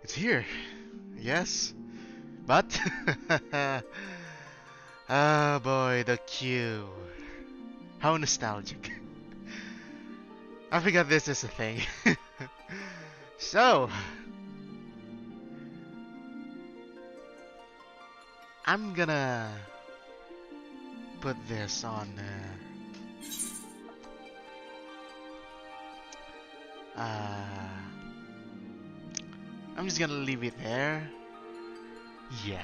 It's here. Yes. But oh boy, the queue. How nostalgic. I forgot this is a thing. So, I'm gonna put this on. I'm just gonna leave it there. Yeah.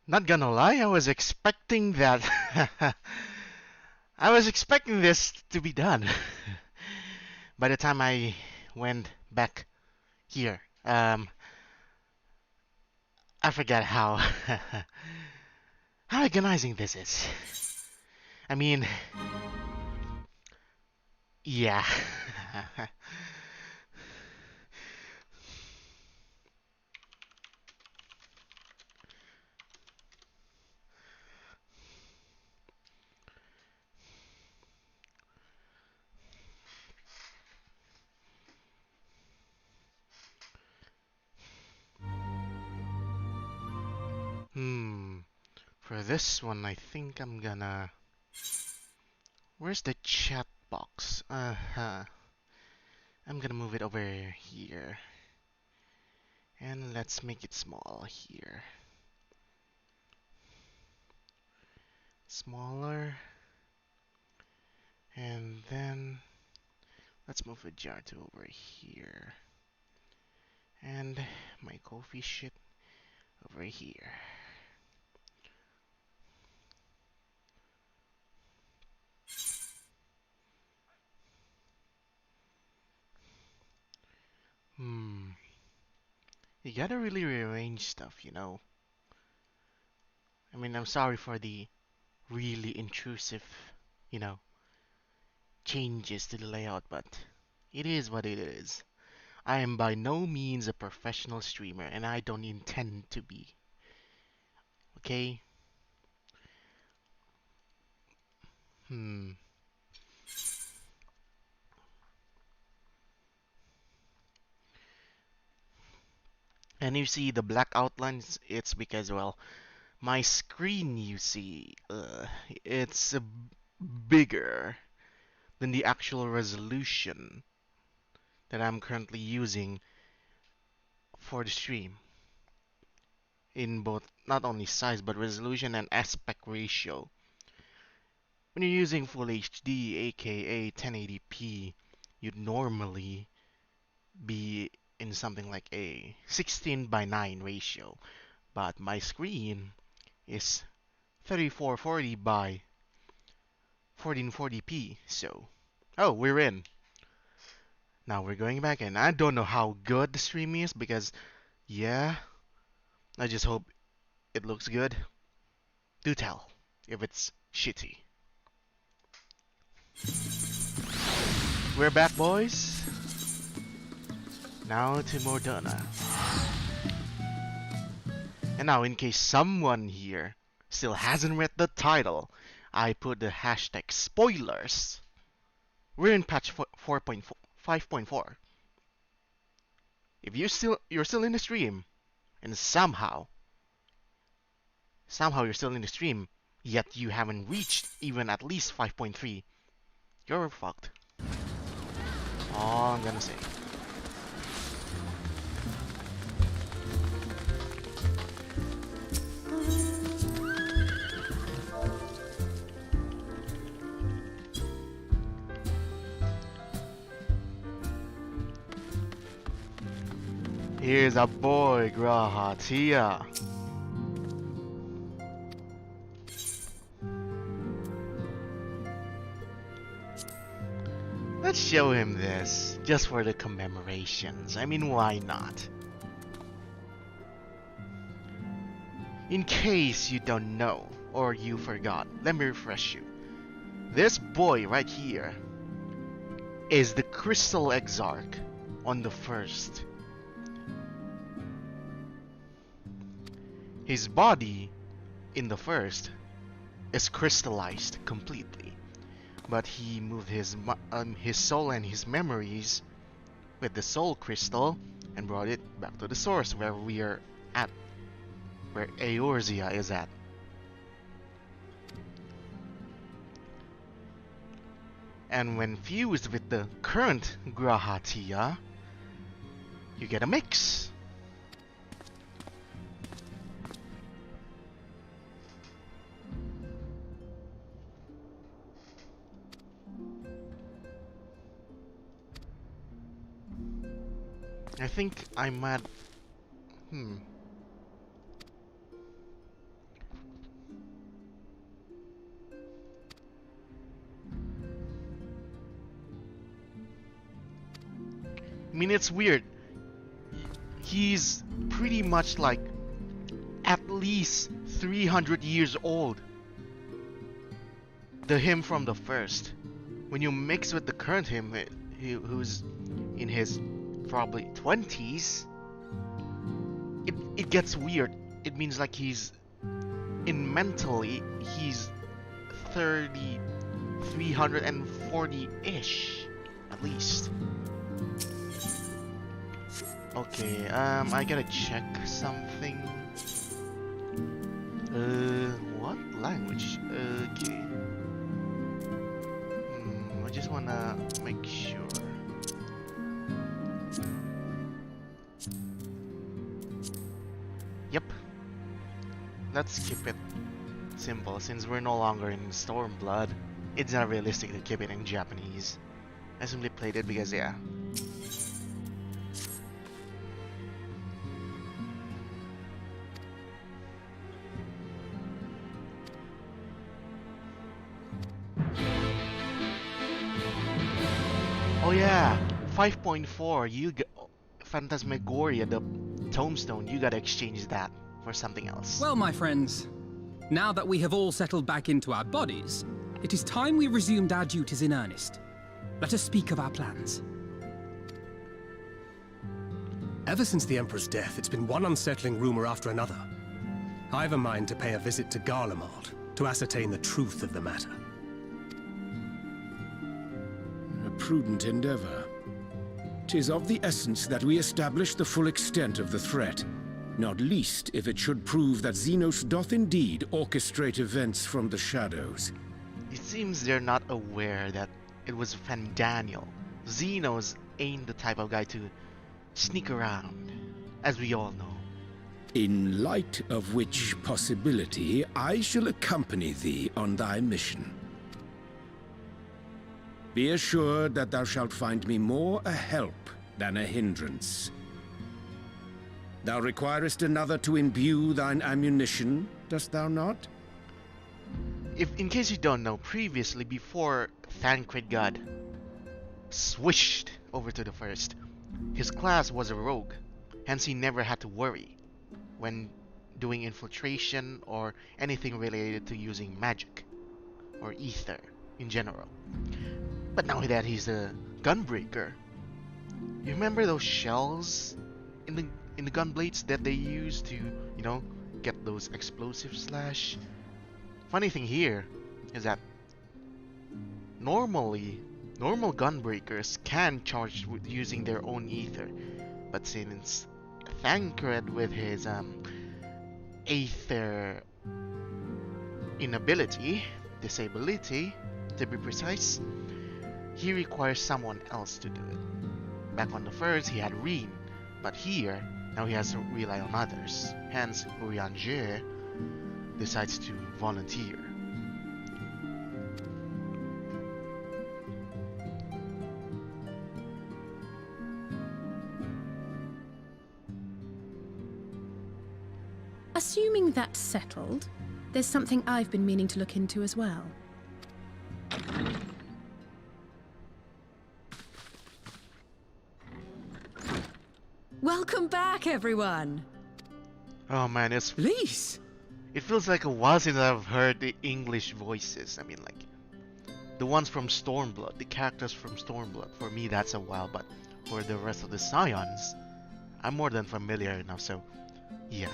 Not gonna lie, I was expecting that. I was expecting this to be done. By the time I went back here, I forgot how how agonizing this is. I mean, yeah. Hmm. For this one, I think I'm gonna. Where's the chat box? I'm gonna move it over here. And let's make it small here. Smaller. And then let's move the jar to over here. And my coffee shit over here. Hmm. You gotta really rearrange stuff, you know. I mean, I'm sorry for the really intrusive, you know, changes to the layout, but it is what it is. I am by no means a professional streamer, and I don't intend to be. Okay? Hmm. And you see the black outlines, it's because, well, my screen, you see, it's bigger than the actual resolution that I'm currently using for the stream in both not only size but resolution and aspect ratio. When you're using full HD, aka 1080p, you'd normally be in something like a 16:9 ratio, but my screen is 3440 by 1440p. So, oh, we're in. Now we're going back, and I don't know how good the stream is because, yeah, I just hope it looks good. Do tell if it's shitty. We're back, boys. Now to Mordona. And now, in case someone here still hasn't read the title, I put the hashtag spoilers. We're in patch 5.4. If you're still in the stream, and somehow you're still in the stream, yet you haven't reached even at least 5.3, you're fucked. All I'm gonna say. Here's a boy, Grahatia. Let's show him this, just for the commemorations. I mean, why not? In case you don't know, or you forgot, let me refresh you. This boy right here is the Crystal Exarch on the first. His body in the first is crystallized completely, but he moved his soul and his memories with the soul crystal and brought it back to the source where we are at, where Eorzea is at. And when fused with the current Grahatia, you get a mix. I think I might. Hmm. I mean, it's weird. He's pretty much like at least 300 years old. The him from the first. When you mix with the current him, who's in his probably 20s, it gets weird. It means like he's mentally he's 340-ish at least. Okay, I gotta check something. What language? Okay. I just wanna make sure. Yep. Let's keep it simple, since we're no longer in Stormblood. It's not realistic to keep it in Japanese. I simply played it because, yeah. Oh yeah, 5.4, you get Phantasmagoria, the tombstone, you gotta exchange that for something else. Well, my friends, now that we have all settled back into our bodies, it is time we resumed our duties in earnest. Let us speak of our plans. Ever since the Emperor's death, it's been one unsettling rumor after another. I've a mind to pay a visit to Garlemald to ascertain the truth of the matter. A prudent endeavor. 'Tis of the essence that we establish the full extent of the threat, not least if it should prove that Xenos doth indeed orchestrate events from the shadows. It seems they're not aware that it was Fandaniel. Xenos ain't the type of guy to sneak around, as we all know. In light of which possibility, I shall accompany thee on thy mission. Be assured that thou shalt find me more a help than a hindrance. Thou requirest another to imbue thine ammunition, dost thou not? If, in case you don't know, previously, before Thancred got swished over to the first, his class was a rogue, hence he never had to worry when doing infiltration or anything related to using magic or ether in general. But now that he's a gunbreaker, you remember those shells in the gun blades that they use to, you know, get those explosive slash? Funny thing here is that normal gunbreakers can charge with using their own ether, but since Thancred with his ether inability, disability to be precise, he requires someone else to do it. Back on the first, he had Reen, but here, now he has to rely on others. Hence, Urianger decides to volunteer. Assuming that's settled, there's something I've been meaning to look into as well. Welcome back, everyone! Oh man, Lise! it feels like a while since I've heard the English voices. I mean, like, the ones from Stormblood, the characters from Stormblood. For me, that's a while, but for the rest of the Scions, I'm more than familiar enough, so yeah.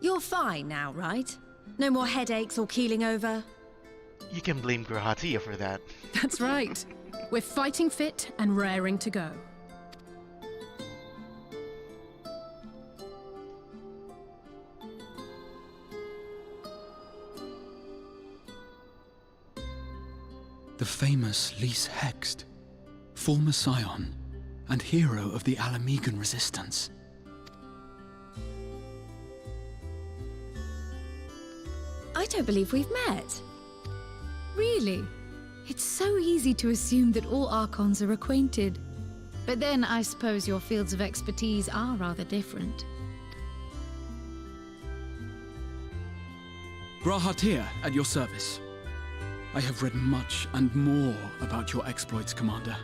You're fine now, right? No more headaches or keeling over? You can blame Grahatia for that. That's right. We're fighting fit and raring to go. The famous Lise Hext, former Scion and hero of the Alamegan resistance. I don't believe we've met. Really? It's so easy to assume that all Archons are acquainted. But then I suppose your fields of expertise are rather different. Grahatir at your service. I have read much and more about your exploits, Commander.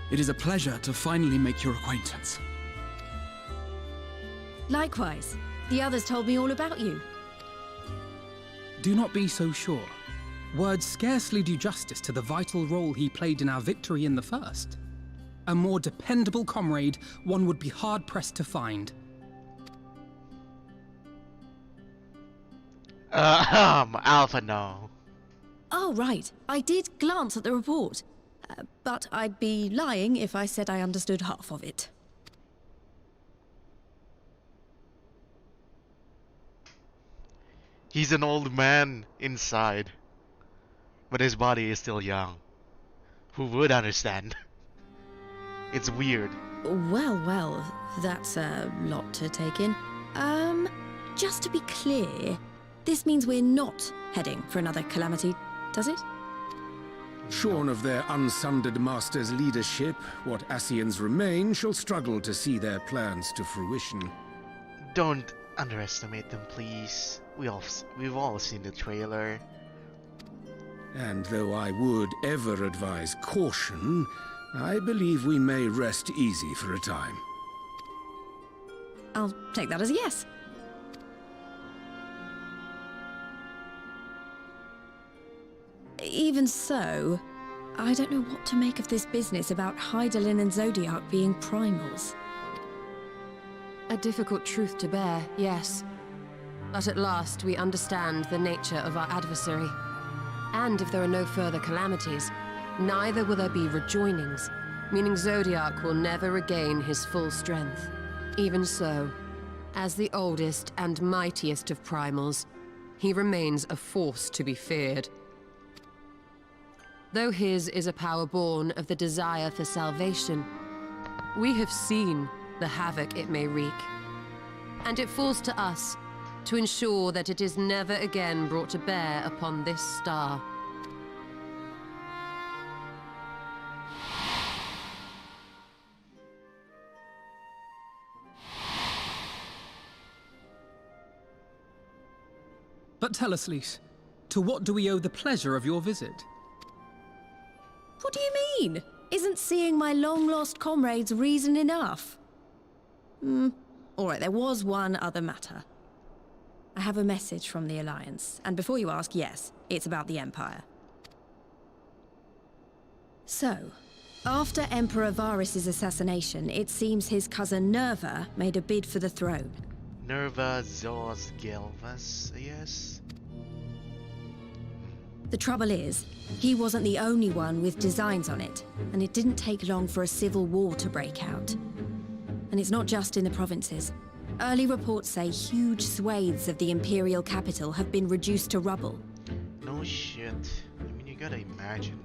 It is a pleasure to finally make your acquaintance. Likewise. The others told me all about you. Do not be so sure. Words scarcely do justice to the vital role he played in our victory in the first. A more dependable comrade one would be hard-pressed to find. Alpha, no. Oh, right. I did glance at the report. But I'd be lying if I said I understood half of it. He's an old man inside, but his body is still young. Who would understand? It's weird. Well, that's a lot to take in. Just to be clear, this means we're not heading for another calamity, does it? Shorn of their unsundered master's leadership, what Ascians remain shall struggle to see their plans to fruition. Don't underestimate them, please. We've all seen the trailer. And though I would ever advise caution, I believe we may rest easy for a time. I'll take that as a yes. Even so, I don't know what to make of this business about Hydaelyn and Zodiac being primals. A difficult truth to bear, yes. But at last we understand the nature of our adversary. And if there are no further calamities, neither will there be rejoinings, meaning Zodiac will never regain his full strength. Even so, as the oldest and mightiest of primals, he remains a force to be feared. Though his is a power born of the desire for salvation, we have seen the havoc it may wreak. And it falls to us to ensure that it is never again brought to bear upon this star. But tell us, Lys, to what do we owe the pleasure of your visit? What do you mean? Isn't seeing my long-lost comrades reason enough? All right, there was one other matter. I have a message from the Alliance, and before you ask, yes, it's about the Empire. So, after Emperor Varys' assassination, it seems his cousin Nerva made a bid for the throne. Nerva Zos Gelvas, yes? The trouble is, he wasn't the only one with designs on it, and it didn't take long for a civil war to break out. And it's not just in the provinces. Early reports say huge swathes of the Imperial capital have been reduced to rubble. No shit. I mean, you gotta imagine.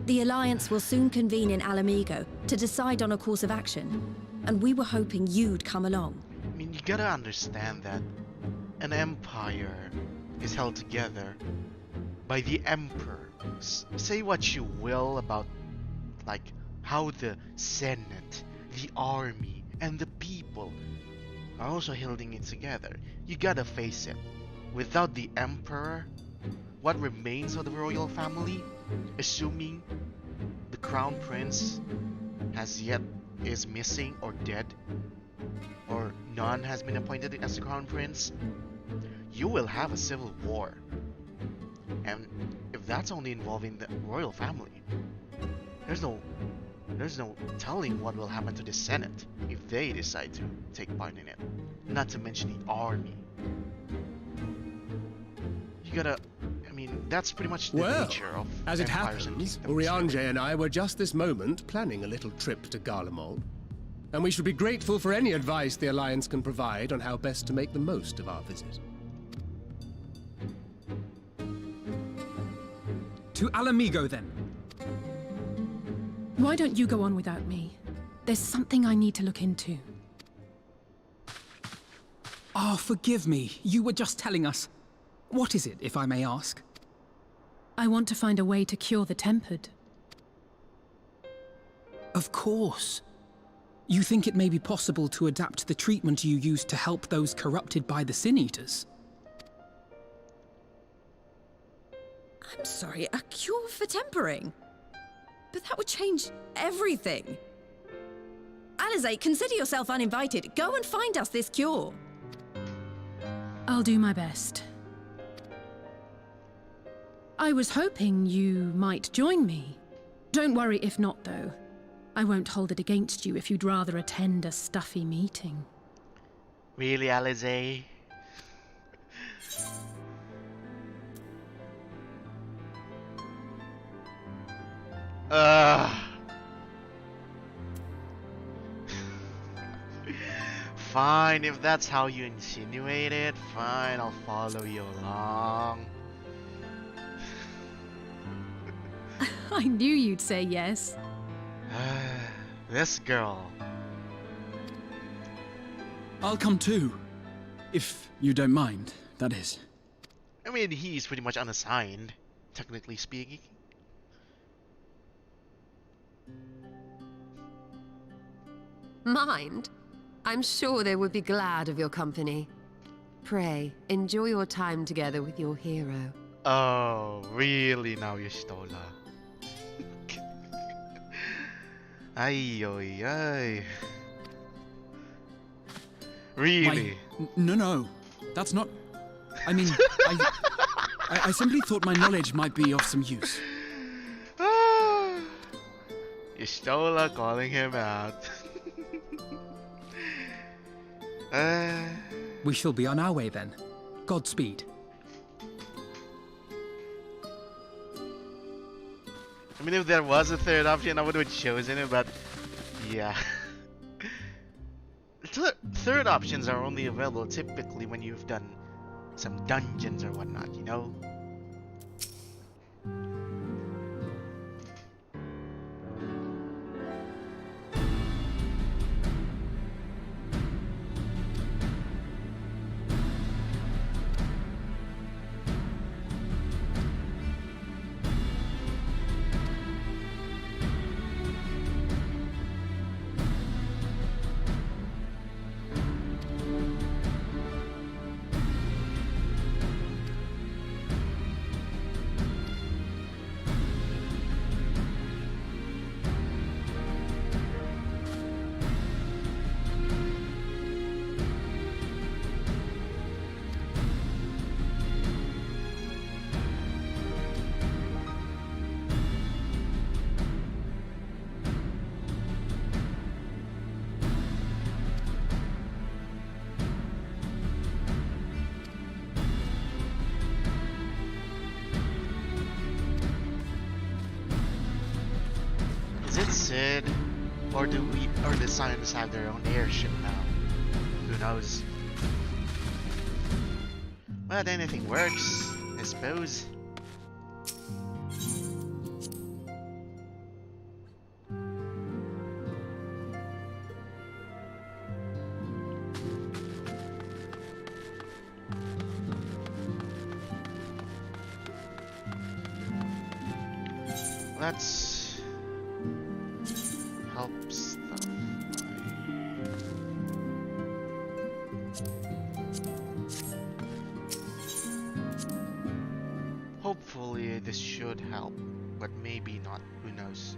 The Alliance will soon convene in Alamigo to decide on a course of action, and we were hoping you'd come along. I mean, you gotta understand that an empire is held together by the Emperor. Say what you will about, like, how the Senate, the army, and the people are also holding it together. You gotta face it. Without the Emperor, what remains of the royal family, assuming the Crown Prince is missing or dead, or none has been appointed as the Crown Prince, you will have a civil war. And if that's only involving the royal family, there's no telling what will happen to the Senate if they decide to take part in it. Not to mention the army. You gotta, I mean, that's pretty much the nature of as it empires and happens, kingdoms, Urianger and I were just this moment planning a little trip to Garlemald. And we should be grateful for any advice the Alliance can provide on how best to make the most of our visit. To Alamigo, then. Why don't you go on without me? There's something I need to look into. Oh, forgive me. You were just telling us. What is it, if I may ask? I want to find a way to cure the Tempered. Of course. You think it may be possible to adapt the treatment you used to help those corrupted by the Sin Eaters? I'm sorry, a cure for tempering? But that would change everything. Alizé, consider yourself uninvited. Go and find us this cure. I'll do my best. I was hoping you might join me. Don't worry if not, though. I won't hold it against you if you'd rather attend a stuffy meeting. Really, Alizé? Ugh. Fine, if that's how you insinuate it, fine, I'll follow you along. I knew you'd say yes. This girl. I'll come too. If you don't mind, that is. I mean, he's pretty much unassigned, technically speaking. Mind? I'm sure they would be glad of your company. Pray, enjoy your time together with your hero. Oh, really now, Yustola? Ay, ay, ay. Really? No. That's not... I mean, I simply thought my knowledge might be of some use. Yustola calling him out. We shall be on our way then. Godspeed. I mean, if there was a third option, I would have chosen it, but yeah. Third options are only available typically when you've done some dungeons or whatnot, you know? Is it Sid? Or the Science have their own airship now? Who knows? But anything works, I suppose. Let's help stuff. Hopefully this should help, but maybe not, who knows.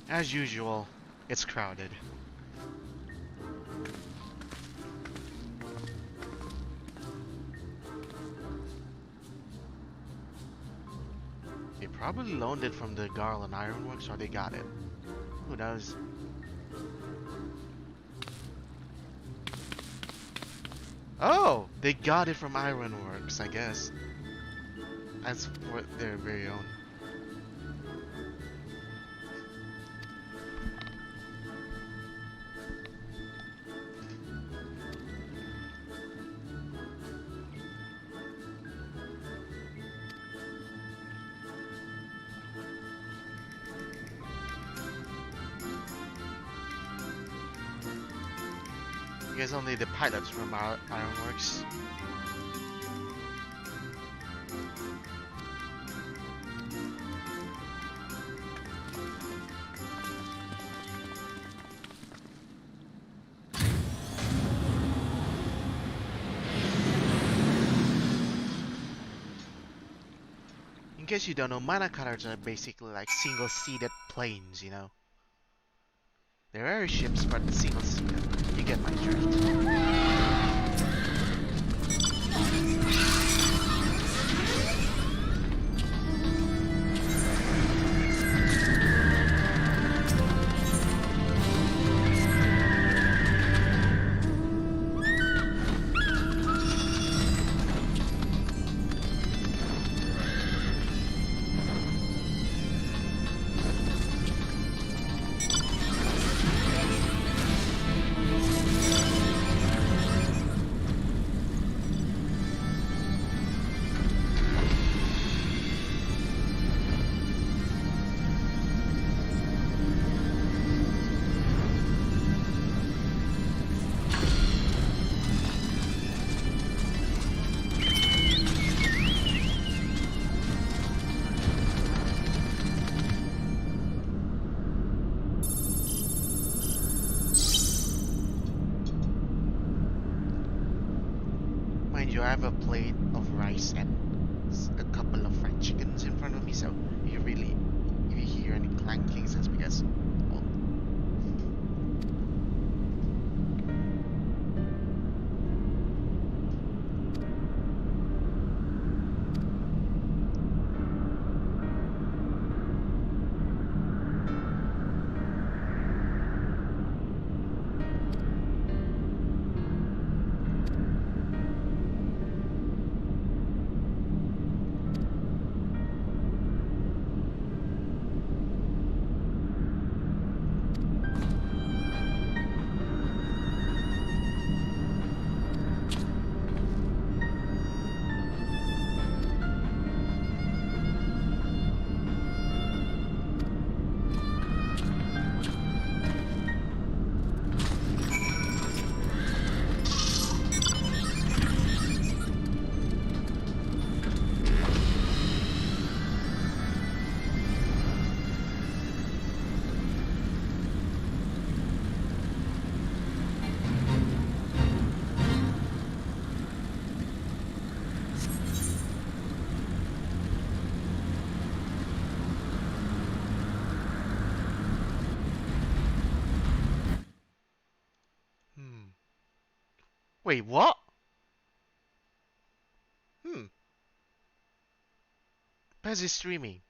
As usual, it's crowded. They probably loaned it from the Garland Ironworks, or they got it. Who knows? Oh! They got it from Ironworks, I guess. That's for their very own. I guess only the pilots from Ironworks. In case you don't know, mana cutters are basically like single-seated planes, you know. They're airships, but single-seated. You get my drift. Mind you, I have a plate of rice and a couple of fried chickens in front of me, so if you hear any clankings, it's because, well, wait, what? Pez is streaming.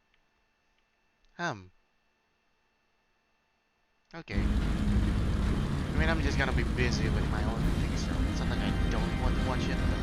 Okay. I mean, I'm just gonna be busy with my own things, so it's not like I don't want to watch it, but...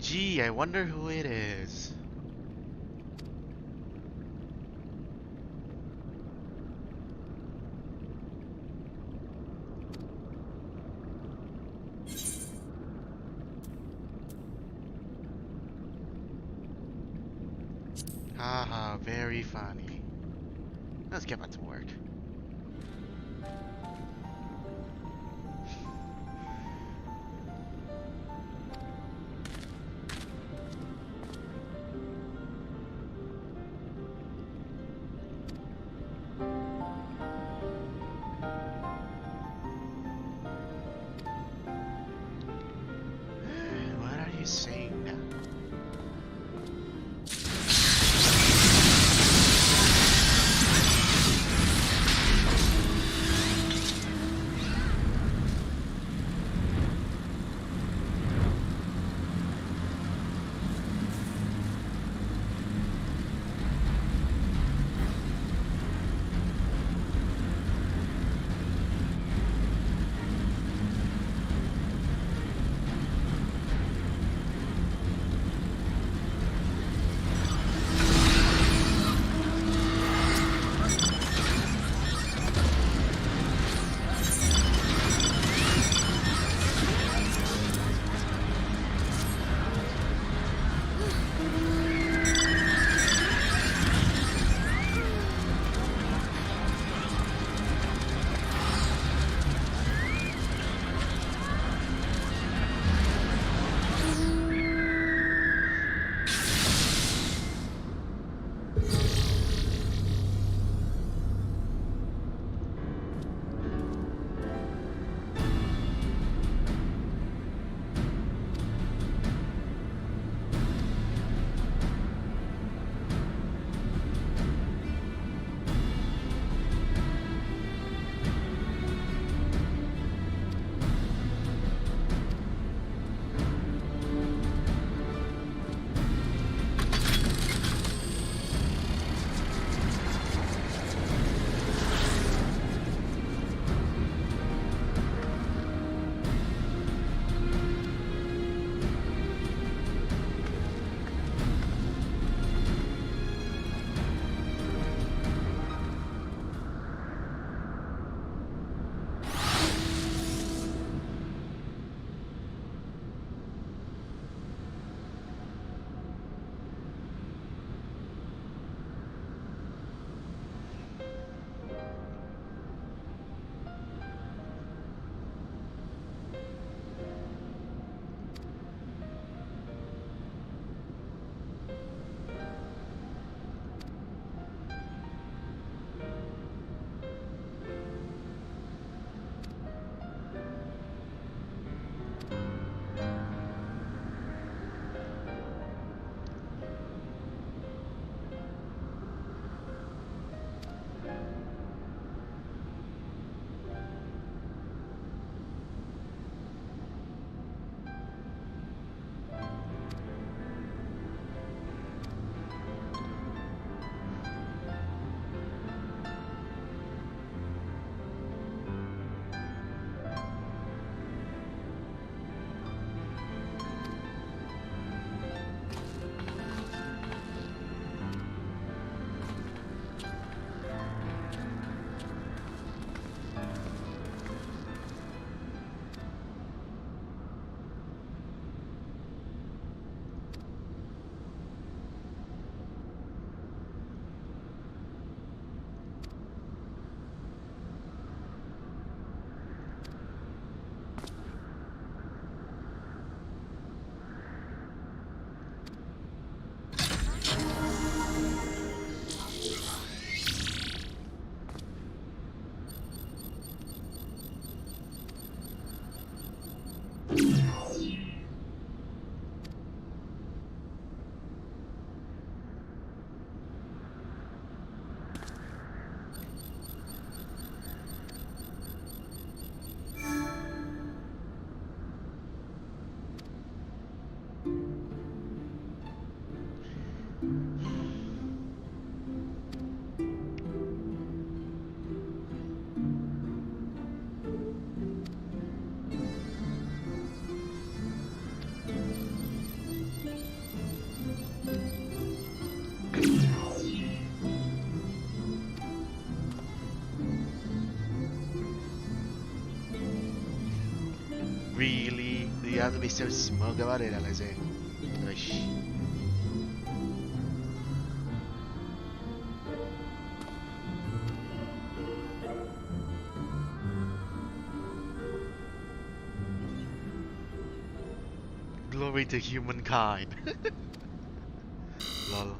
Gee, I wonder who it is. Haha, very funny. Let's get back to work. What are you saying now? have to be so smug about it, Alize. Ush. Glory to humankind. Lol.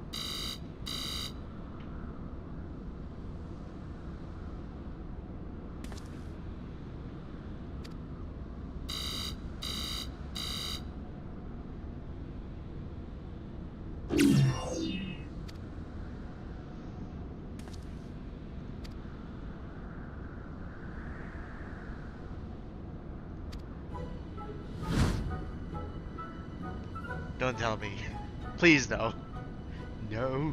Don't tell me. Please no. No.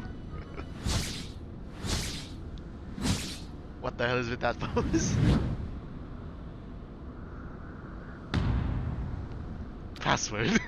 What the hell is with that pose? Password.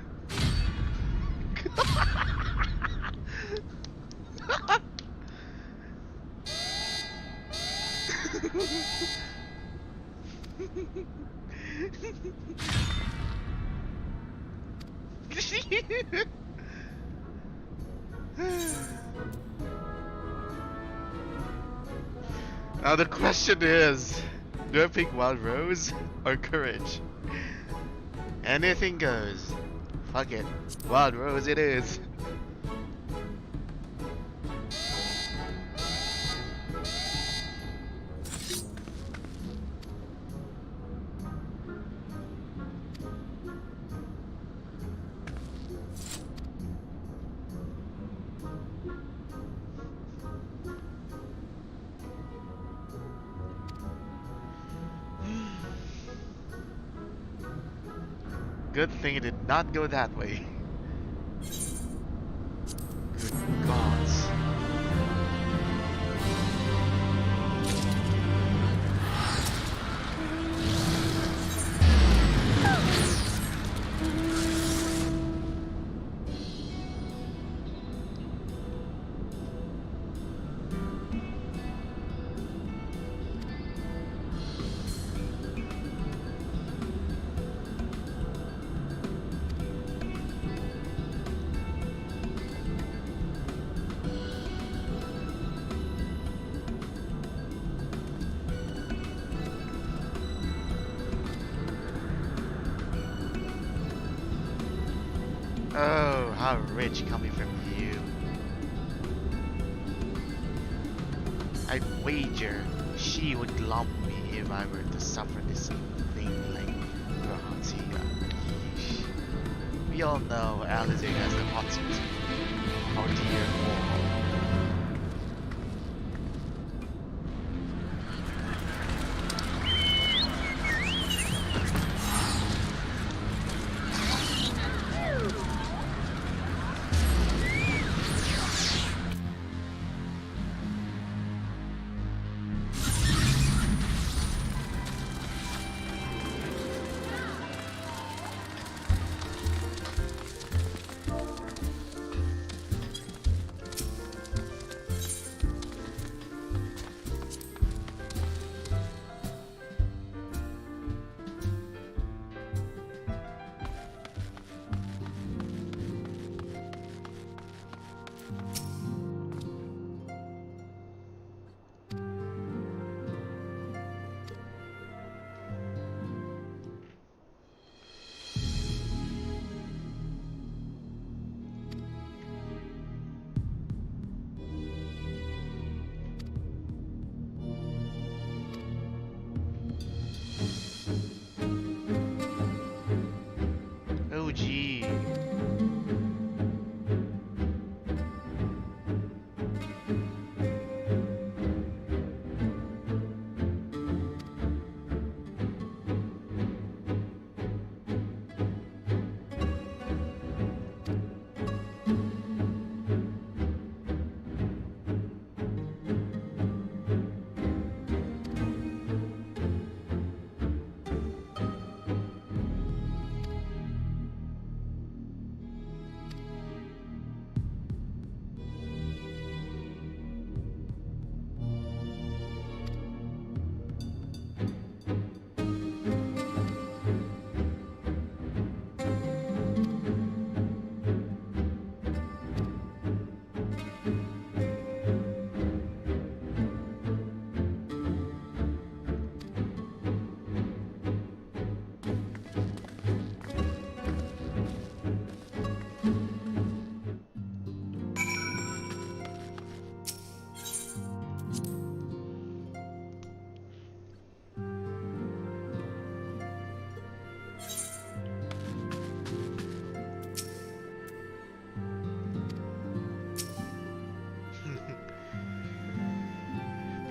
Now the question is, do I pick Wild Rose or Courage? Anything goes. Fuck it. Wild Rose it is. Good thing it did not go that way. Good gods. Oh, how rich coming from you. I'd wager she would lump me if I were to suffer this thing like Rahansiga. We all know Alice has the hot seat. Our dear wall.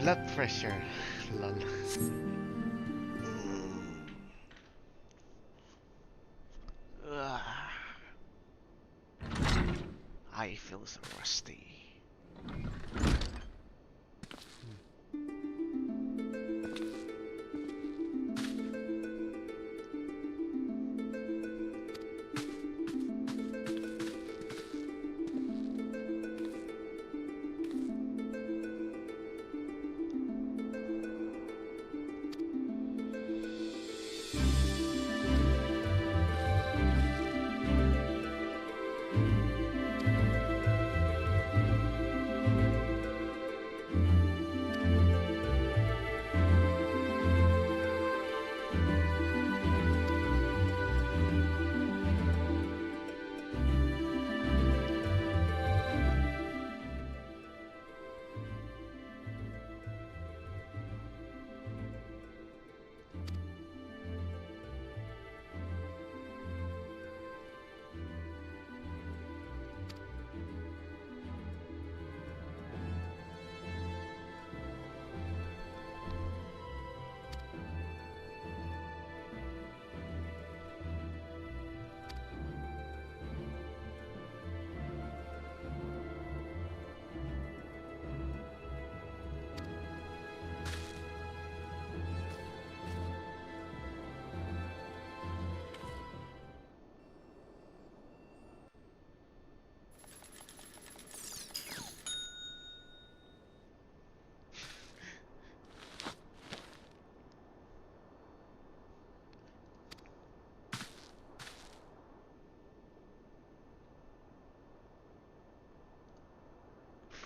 Blood pressure. Lol. Ugh. I feel so rusty.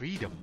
Freedom.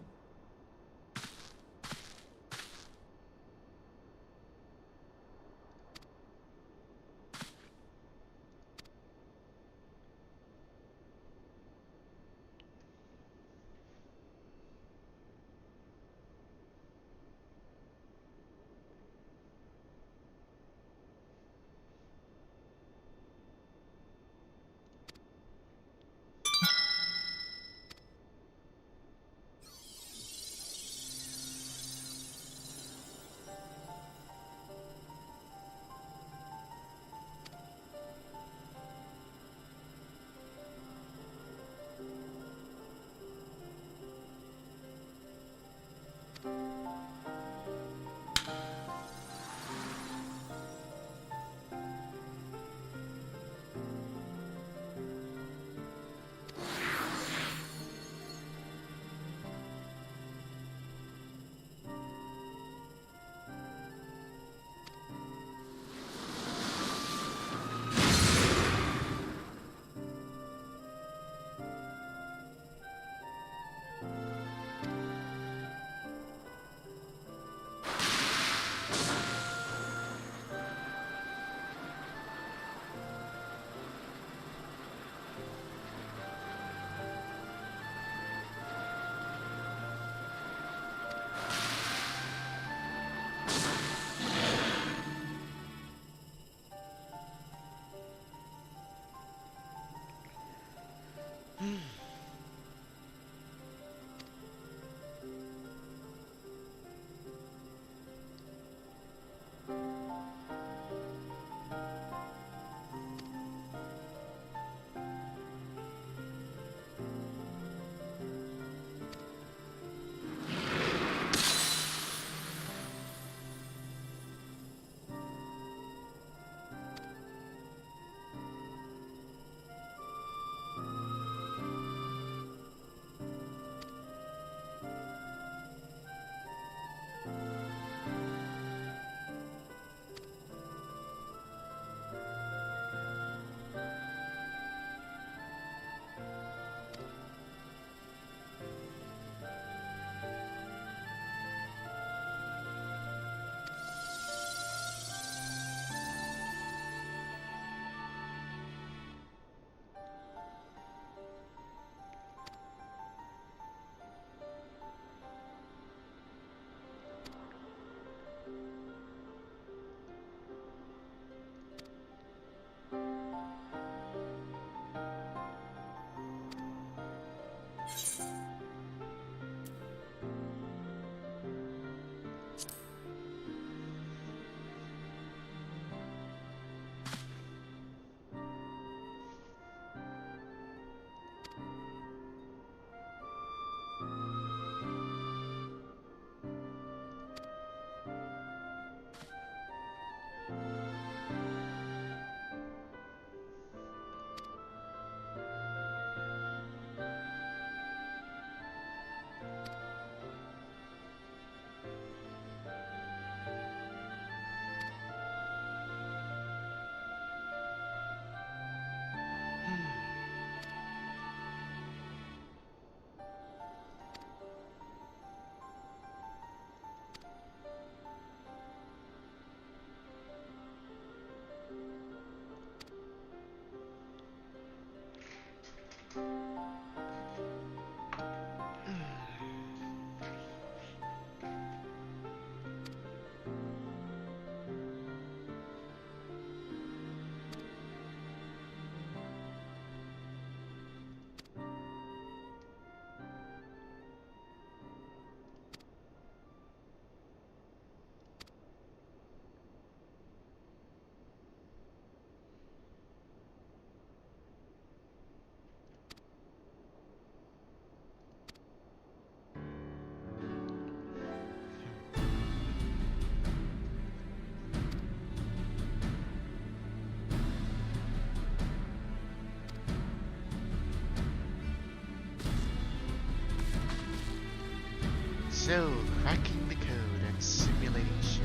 So, cracking the code and simulating ship.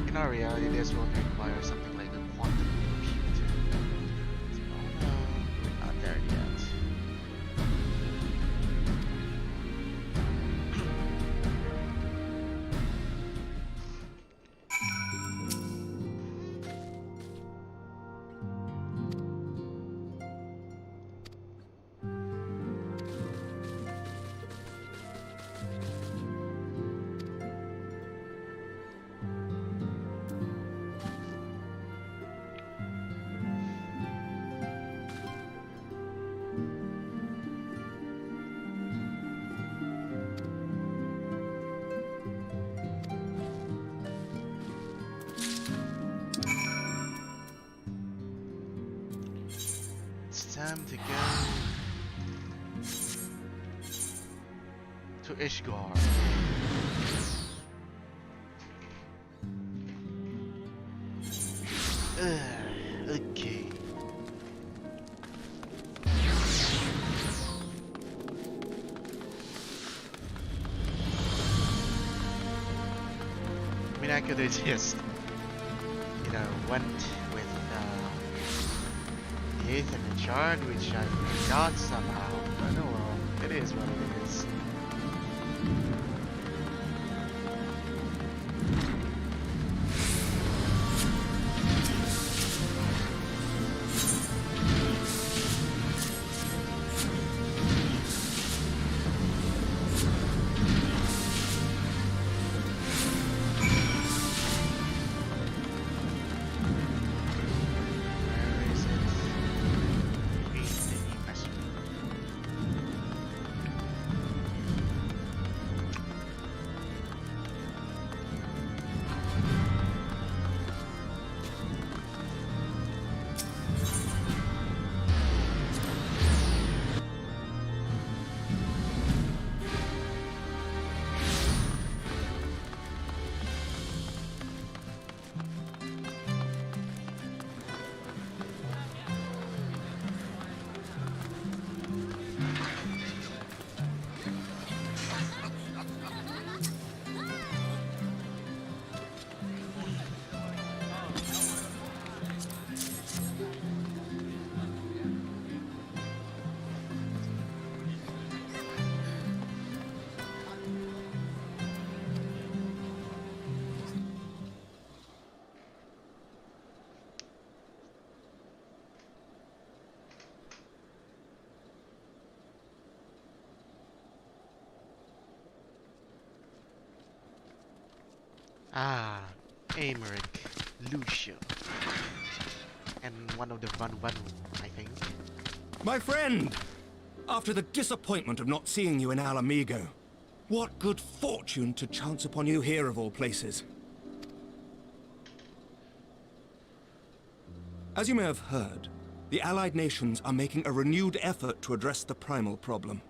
In our reality, this will require something like a quantum computer. Oh no, we're not there yet. It's time to go to Ishgar. Okay. I mean, I could have just, went with the 8th and the chart, which I forgot somehow. But oh well, it is what it is. Where is it? Create the new message. Ah, Americ, Lucio, and one of the Vanu, I think. My friend! After the disappointment of not seeing you in Alamigo, what good fortune to chance upon you here of all places. As you may have heard, the Allied nations are making a renewed effort to address the primal problem.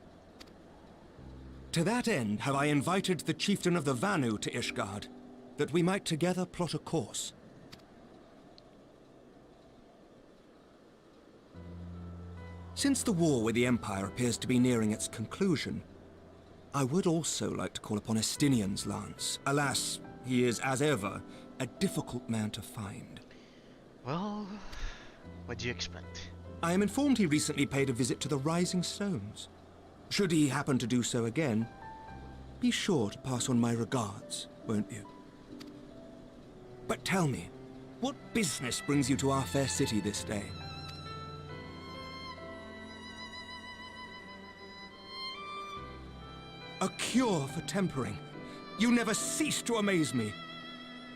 To that end, have I invited the chieftain of the Vanu to Ishgard, that we might together plot a course. Since the war with the Empire appears to be nearing its conclusion, I would also like to call upon Estinian's lance. Alas, he is, as ever, a difficult man to find. Well, what do you expect? I am informed he recently paid a visit to the Rising Stones. Should he happen to do so again, be sure to pass on my regards, won't you? But tell me, what business brings you to our fair city this day? A cure for tempering. You never cease to amaze me.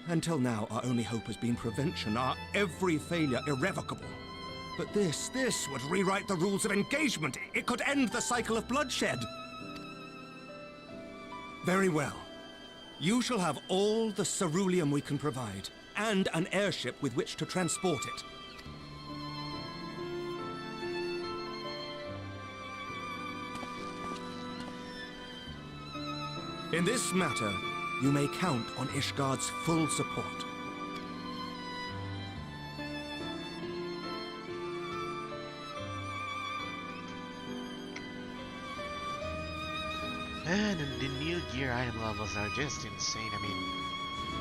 Until now, our only hope has been prevention, our every failure irrevocable. But this would rewrite the rules of engagement. It could end the cycle of bloodshed. Very well. You shall have all the ceruleum we can provide, and an airship with which to transport it. In this matter, you may count on Ishgard's full support. And the new gear item levels are just insane. I mean,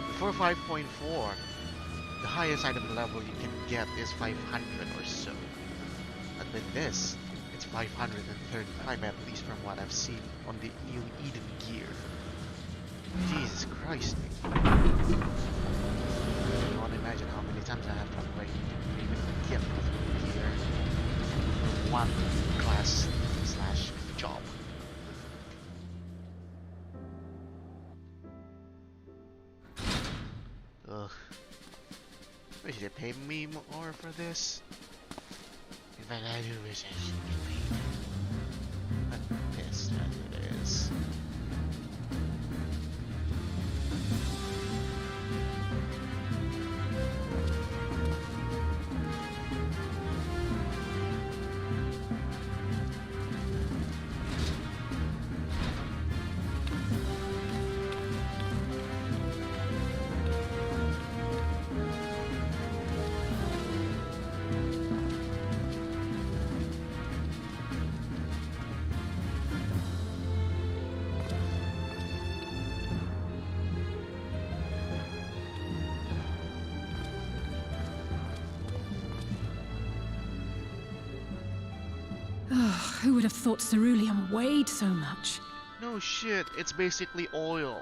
before 5.4, the highest item level you can get is 500 or so. But with this, it's 535 at least from what I've seen on the new Eden gear. Jesus Christ. I can't imagine how many times I have to upgrade to even get the gear for one class slash job. Ugh. Wish they paid me more for this. In fact, I do wish I should get paid. But this as it is. Who would have thought ceruleum weighed so much? No shit, it's basically oil.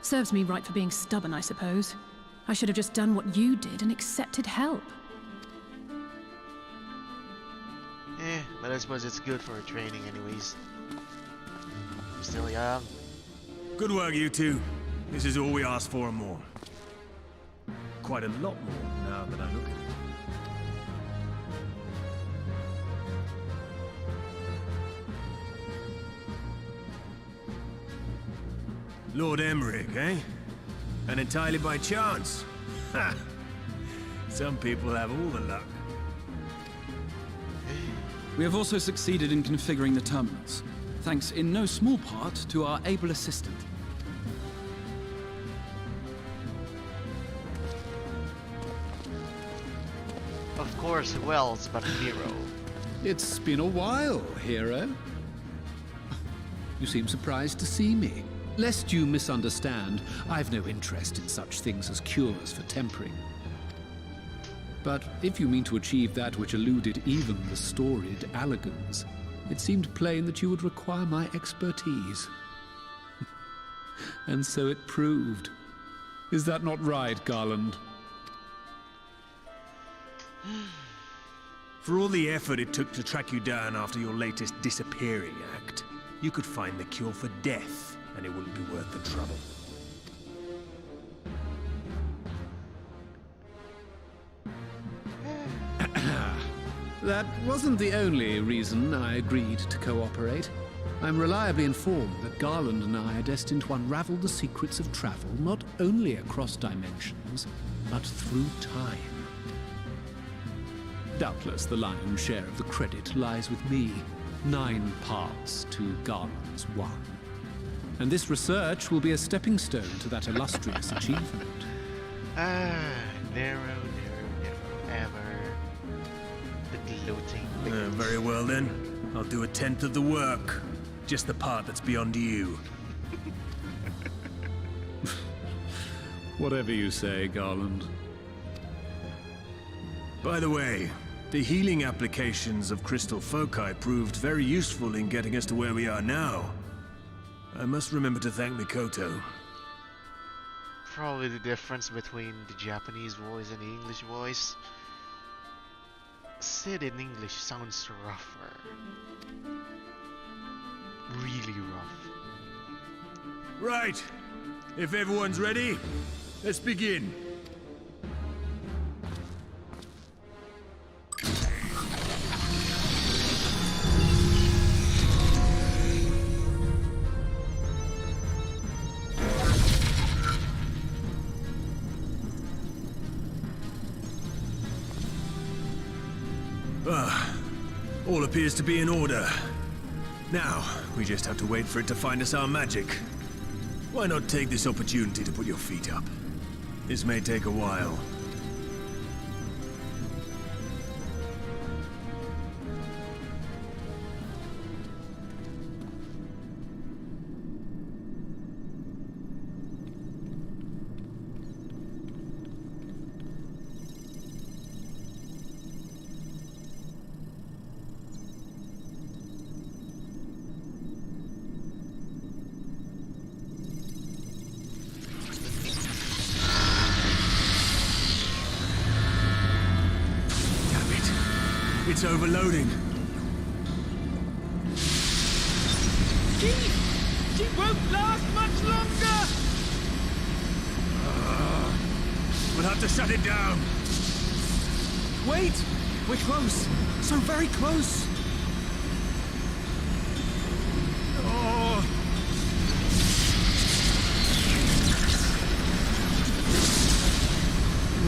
Serves me right for being stubborn, I suppose. I should have just done what you did and accepted help. But I suppose it's good for training anyways. I'm still young. Good work, you two. This is all we asked for and more. Quite a lot more now that I look at it. Lord Emmerich, eh? And entirely by chance. Ha! Some people have all the luck. We have also succeeded in configuring the terminals, thanks in no small part to our able assistant. Of course, who else but Hero? It's been a while, Hero. You seem surprised to see me. Lest you misunderstand, I've no interest in such things as cures for tempering. But if you mean to achieve that which eluded even the storied Allagans, it seemed plain that you would require my expertise. And so it proved. Is that not right, Garland? For all the effort it took to track you down after your latest disappearing act, you could find the cure for death, and it wouldn't be worth the trouble. That wasn't the only reason I agreed to cooperate. I'm reliably informed that Garland and I are destined to unravel the secrets of travel, not only across dimensions, but through time. Doubtless the lion's share of the credit lies with me. 9 parts to Garland's 1. And this research will be a stepping stone to that illustrious achievement. Narrow, ever. The gloating. Very well then. I'll do 1/10 of the work. Just the part that's beyond you. Whatever you say, Garland. By the way, the healing applications of crystal foci proved very useful in getting us to where we are now. I must remember to thank Mikoto. Probably the difference between the Japanese voice and the English voice. Sid in English sounds rougher. Really rough. Right. If everyone's ready, let's begin. All appears to be in order. Now, we just have to wait for it to find us our magic. Why not take this opportunity to put your feet up? This may take a while. It's overloading. She won't last much longer! We'll have to shut it down. Wait! We're close. So very close. Oh.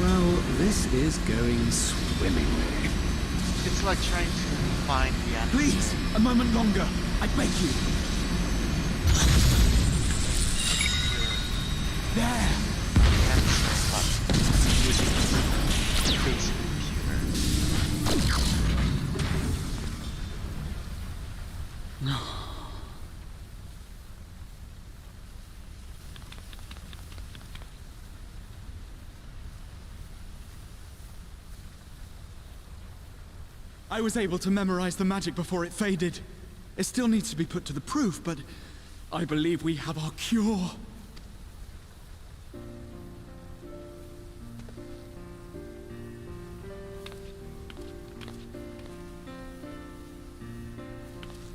Well, this is going swimmingly. It's like trying to find the answer. Please, a moment longer. I beg you. There. No. I was able to memorize the magic before it faded. It still needs to be put to the proof, but I believe we have our cure.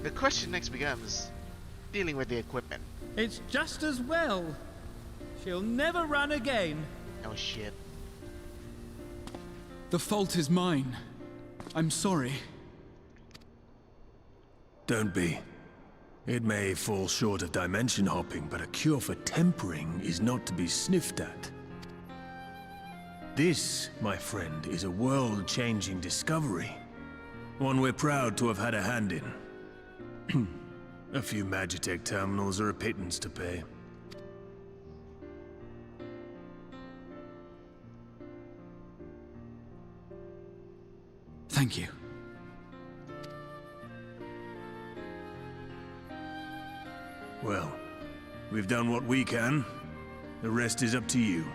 The question next becomes dealing with the equipment. It's just as well. She'll never run again. Oh shit. The fault is mine. I'm sorry. Don't be. It may fall short of dimension hopping, but a cure for tempering is not to be sniffed at. This, my friend, is a world-changing discovery. One we're proud to have had a hand in. A few Magitech terminals are a pittance to pay. Thank you. Well, we've done what we can. The rest is up to you.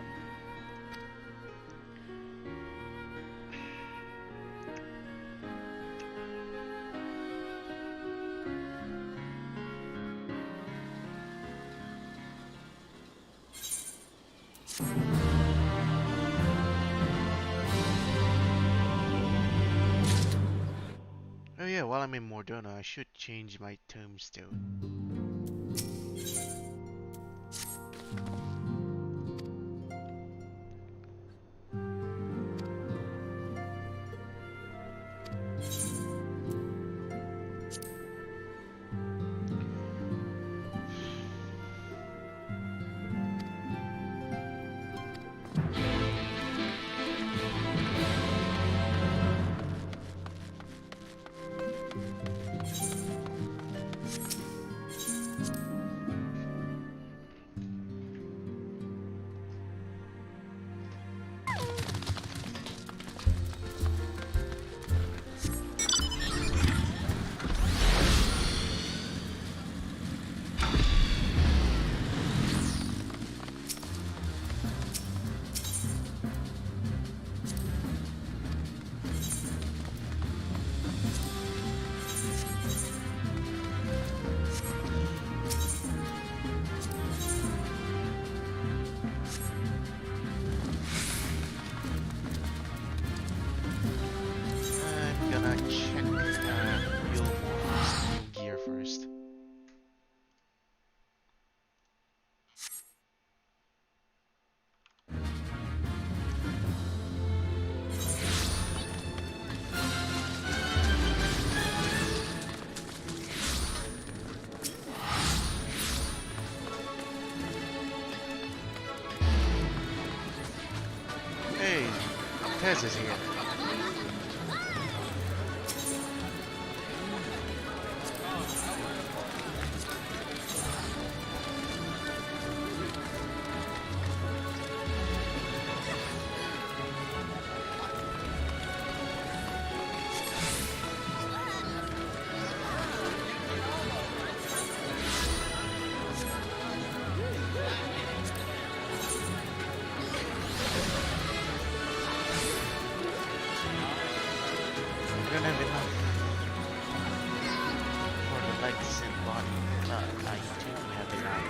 Oh yeah, while I'm in Mordona, I should change my tombstone. Tez is here. I don't have enough for the legs and body, but I do have enough.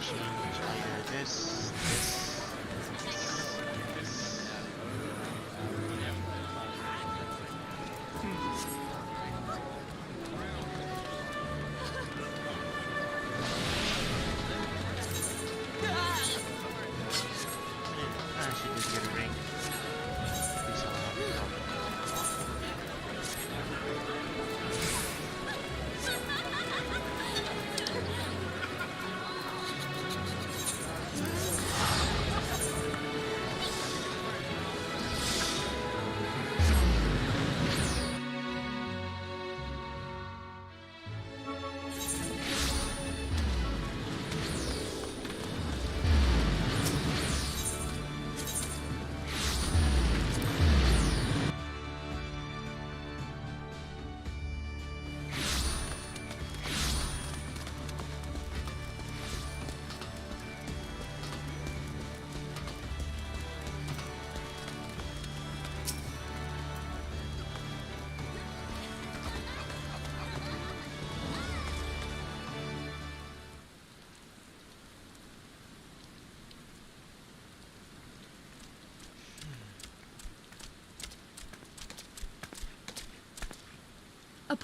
Change either this.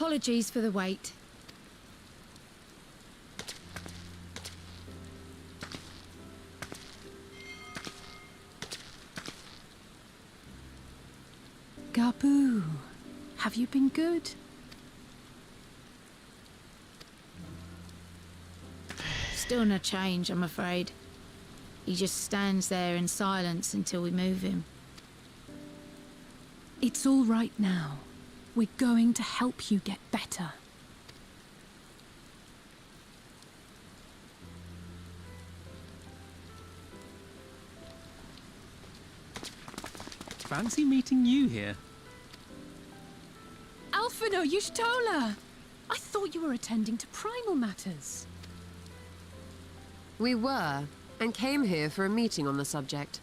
Apologies for the wait. Gabu, have you been good? Still no change, I'm afraid. He just stands there in silence until we move him. It's all right now. We're going to help you get better. Fancy meeting you here. Alphino Yushtola! I thought you were attending to primal matters. We were, and came here for a meeting on the subject.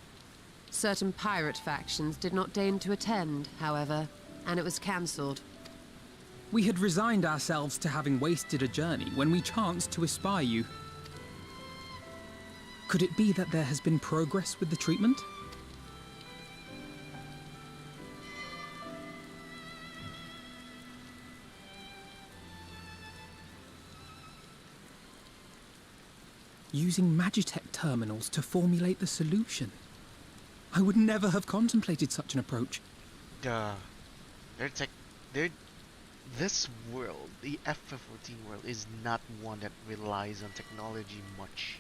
Certain pirate factions did not deign to attend, however, and it was cancelled. We had resigned ourselves to having wasted a journey when we chanced to espy you. Could it be that there has been progress with the treatment? Using Magitech terminals to formulate the solution. I would never have contemplated such an approach. This world, the FF14 world, is not one that relies on technology much.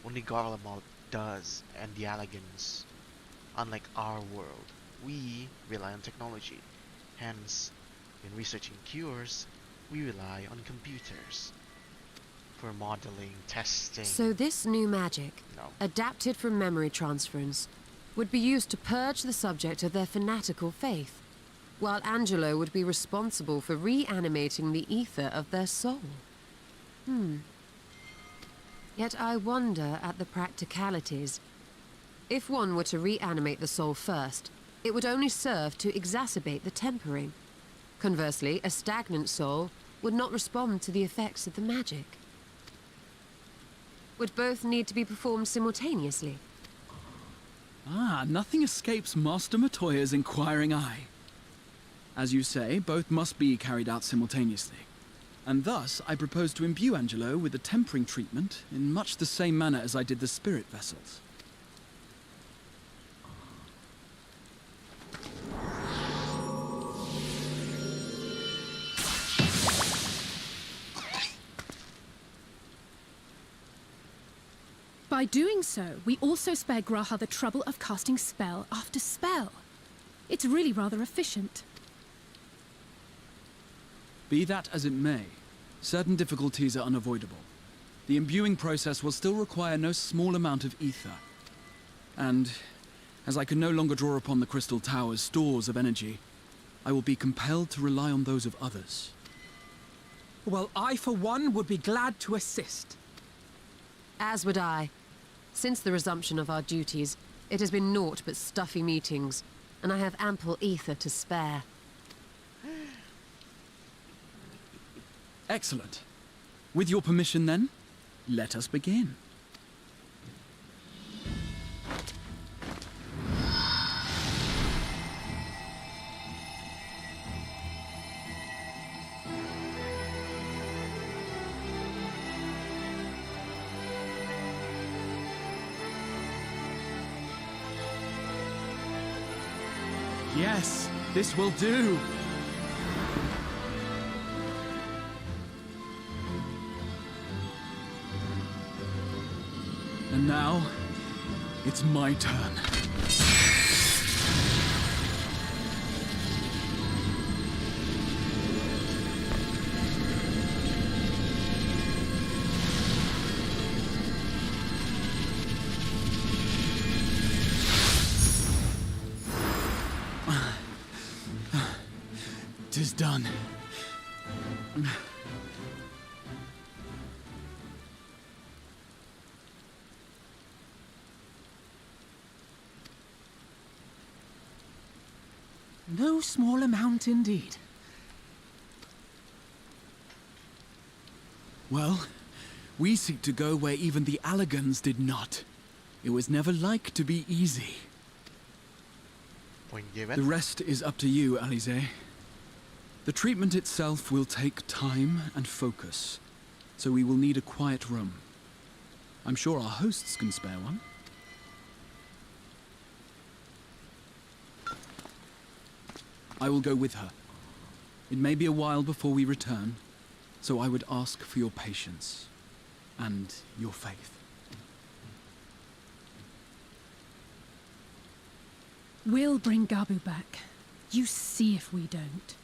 Only Garlemald does, and the Allagans. Unlike our world, we rely on technology. Hence, in researching cures, we rely on computers. For modeling, testing. So this new magic, No. adapted from memory transference, would be used to purge the subject of their fanatical faith, while Angelo would be responsible for reanimating the ether of their soul. Yet I wonder at the practicalities. If one were to reanimate the soul first, it would only serve to exacerbate the tempering. Conversely, a stagnant soul would not respond to the effects of the magic. Would both need to be performed simultaneously? Nothing escapes Master Matoya's inquiring eye. As you say, both must be carried out simultaneously. And thus, I propose to imbue Angelo with the tempering treatment in much the same manner as I did the spirit vessels. By doing so, we also spare Graha the trouble of casting spell after spell. It's really rather efficient. Be that as it may, certain difficulties are unavoidable. The imbuing process will still require no small amount of ether. And, as I can no longer draw upon the Crystal Tower's stores of energy, I will be compelled to rely on those of others. Well, I for one would be glad to assist. As would I. Since the resumption of our duties, it has been naught but stuffy meetings, and I have ample ether to spare. Excellent. With your permission then, let us begin. Yes, this will do. And now, it's my turn. Tis done. No small amount indeed. Well, we seek to go where even the Allagans did not. It was never like to be easy. Point given. The rest is up to you, Alize. The treatment itself will take time and focus, so we will need a quiet room. I'm sure our hosts can spare one. I will go with her. It may be a while before we return, so I would ask for your patience and your faith. We'll bring Gabu back. You see if we don't.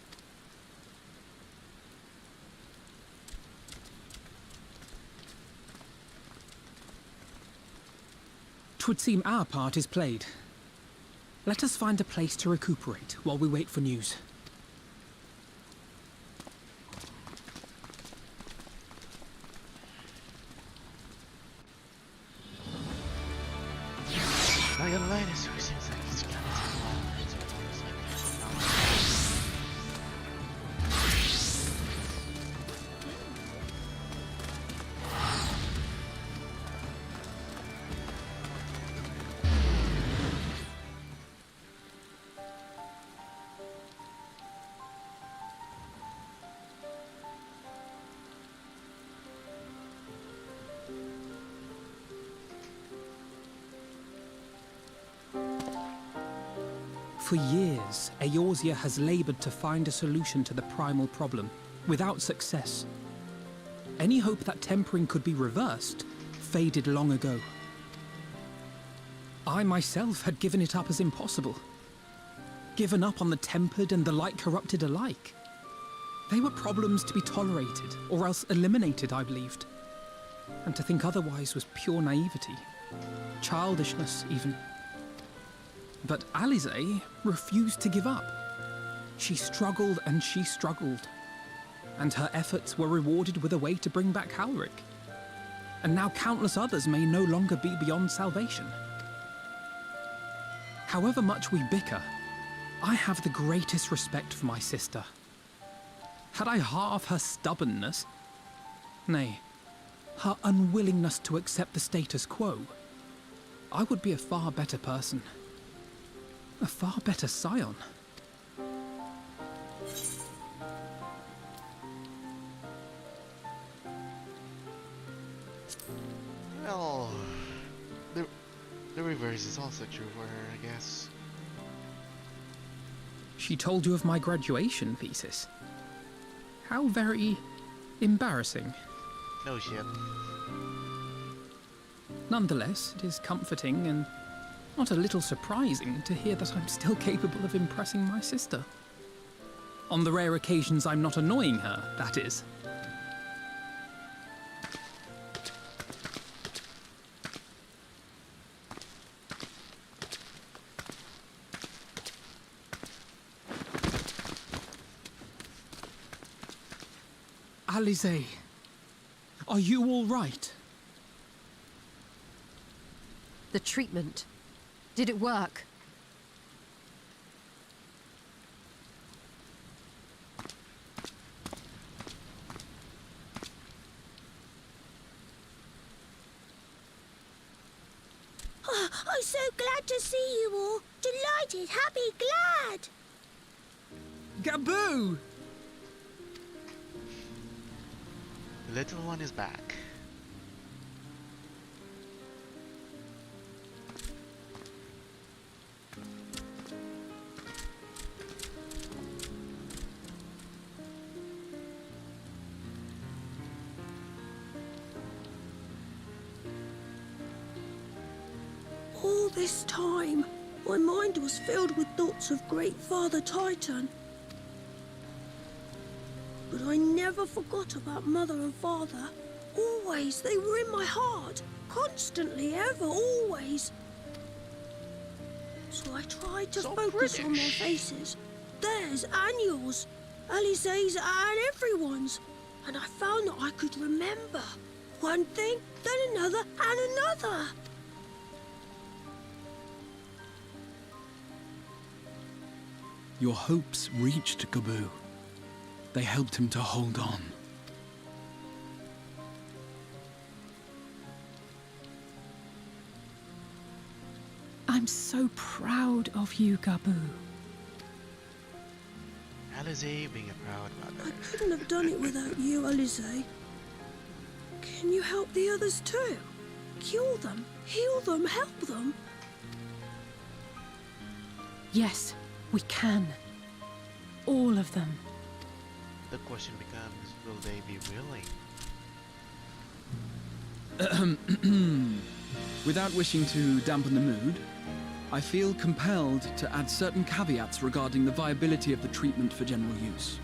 'Twould seem our part is played. Let us find a place to recuperate while we wait for news. Now your line is who seems like he's got For years, Eorzea has labored to find a solution to the primal problem, without success. Any hope that tempering could be reversed faded long ago. I myself had given it up as impossible. Given up on the tempered and the light corrupted alike. They were problems to be tolerated, or else eliminated, I believed. And to think otherwise was pure naivety. Childishness, even. But Alize refused to give up. She struggled and she struggled. And her efforts were rewarded with a way to bring back Halric. And now countless others may no longer be beyond salvation. However much we bicker, I have the greatest respect for my sister. Had I half her stubbornness, nay, her unwillingness to accept the status quo, I would be a far better person. A far better scion. Well, the reverse is also true for her, I guess. She told you of my graduation thesis. How very embarrassing. No shit. Nonetheless, it is comforting and not a little surprising to hear that I'm still capable of impressing my sister. On the rare occasions I'm not annoying her, that is. Alize, are you all right? The treatment. Did it work? Oh, I'm so glad to see you all. Delighted, happy, glad. Gaboo! The little one is back. All this time, my mind was filled with thoughts of Great Father Titan. But I never forgot about Mother and Father. Always, they were in my heart. Constantly, ever, always. So I tried to focus on their faces. Theirs and yours. Alize's and everyone's. And I found that I could remember. One thing, then another, and another. Your hopes reached Gaboo. They helped him to hold on. I'm so proud of you, Gaboo. Alize being a proud mother. I couldn't have done it without you, Alize. Can you help the others too? Cure them, heal them, help them? Yes, we can. All of them. The question becomes, will they be willing? Without wishing to dampen the mood, I feel compelled to add certain caveats regarding the viability of the treatment for general use.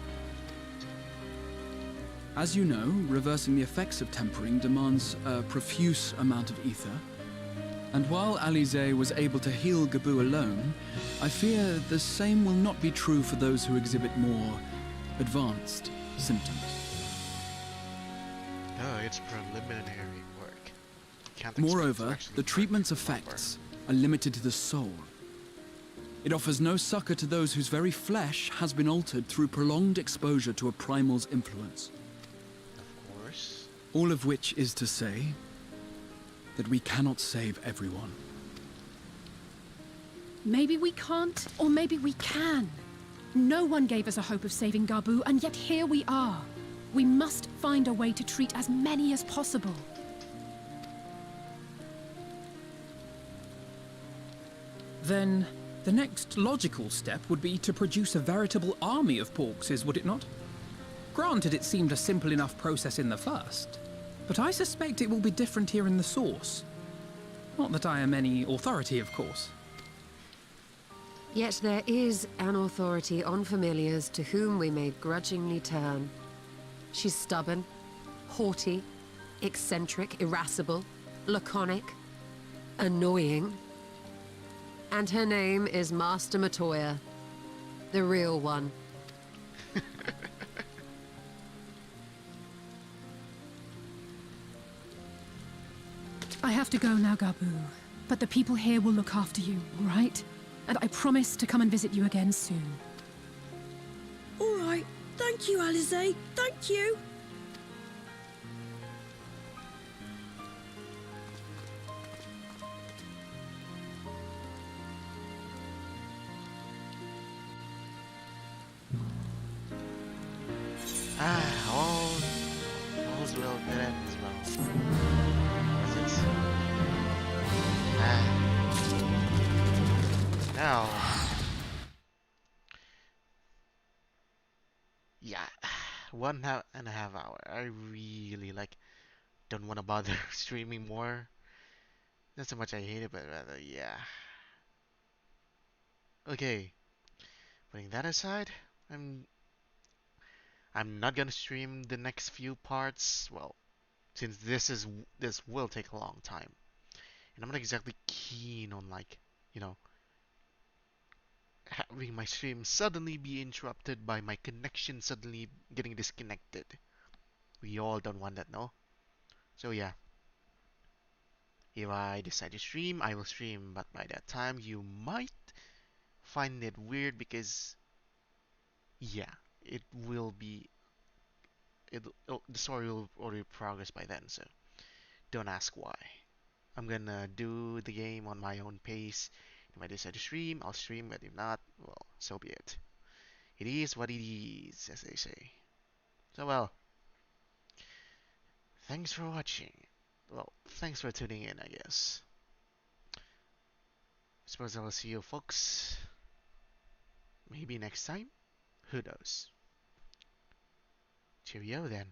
As you know, reversing the effects of tempering demands a profuse amount of ether. And while Alize was able to heal Gabu alone, I fear the same will not be true for those who exhibit more advanced symptoms. No, it's preliminary work. Can't expect Moreover, to actually the work treatment's proper. effects are limited to the soul. It offers no succor to those whose very flesh has been altered through prolonged exposure to a primal's influence. Of course. All of which is to say that we cannot save everyone. Maybe we can't, or maybe we can. No one gave us a hope of saving Gabu, and yet here we are. We must find a way to treat as many as possible. Then, the next logical step would be to produce a veritable army of Porkses, would it not? Granted, it seemed a simple enough process in the first, but I suspect it will be different here in the source. Not that I am any authority, of course. Yet there is an authority on familiars to whom we may grudgingly turn. She's stubborn, haughty, eccentric, irascible, laconic, annoying. And her name is Master Matoya, the real one. I have to go now, Gabu. But the people here will look after you, all right? And I promise to come and visit you again soon. All right. Thank you, Alize. Thank you. All's well that ends well. What's this? Now. Yeah, 1.5 hours. I really don't want to bother streaming more. Not so much I hate it, but rather, yeah. Okay, putting that aside, I'm not gonna stream the next few parts. Well, since this will take a long time, and I'm not exactly keen on you know, having my stream suddenly be interrupted by my connection suddenly getting disconnected. We all don't want that, no? So yeah, if I decide to stream, I will stream, but by that time you might find it weird because yeah, it will be the story will already progress by then, so don't ask why. I'm gonna do the game on my own pace. If I decide to stream, I'll stream, but if not, well, so be it. It is what it is, as they say. So well, thanks for watching. Well, thanks for tuning in, I guess. Suppose I will see you folks maybe next time. Who knows? Cheerio then.